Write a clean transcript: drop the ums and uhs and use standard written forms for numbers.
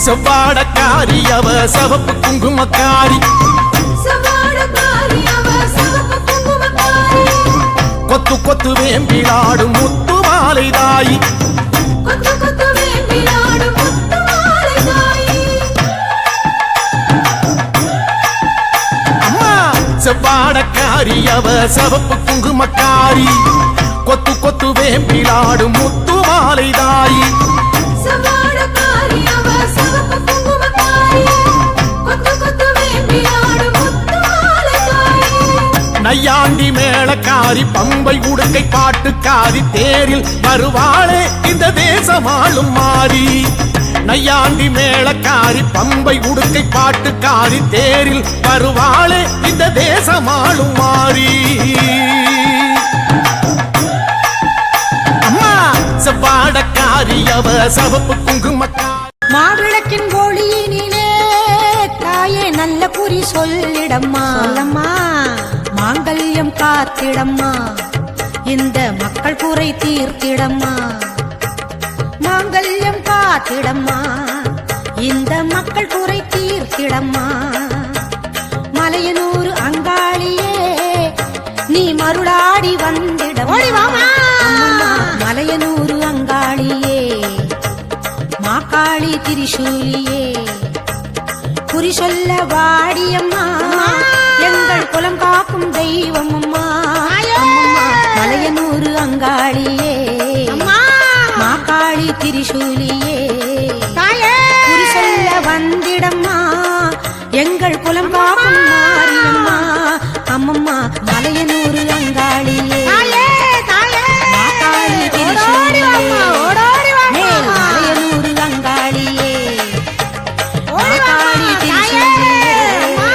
செவ்வாடக்காரி அவ சிவப்பு குங்குமக்காரி கொத்து கொத்து வேம்பிலாடும் முத்து மாலை தாயி அம்மா செவ்வாடக்காரி அவ சிவப்பு குங்குமக்காரி கொத்து கொத்து வேம்பிலாடும் முத்து மாலை தாயி நையாண்டி மேளக்காரி பம்பை உடுக்கை பாட்டுக்காரி தேரில் வருவாளே இந்த தேசமாளும் மாறி நையாண்டி மேளக்காரி பம்பை உடுக்கை பாட்டுக்காரி தேரில் வருவாளே இந்த தேசமாளும் மாறி அம்மா செவ்வாடக்காரி அவ சிவப்பு குங்குமக்காரி மாவிளக்கின் ஒளியினிலே தாயே நல்ல குறி சொல்லிடம்மா சொல்லம்மா மாங்கல்யம் காத்திடம்மா இந்த மக்கள் குறை தீர்த்திடம்மா மாங்கல்யம் காத்திடம்மா இந்த மக்கள் குறை தீர்த்திடம்மா மலையனூர் அங்காளியே நீ மருளாடி வந்திடம்மா மலையனூர் அங்காளியே மாக்காளி திரிசூலியே குறி சொல்ல வாடியம்மா எங்கள் குலம் காக்கும் தெய்வம் அம்மா மலையனூர் அங்காளியே மாக்காளி திரிசூலியே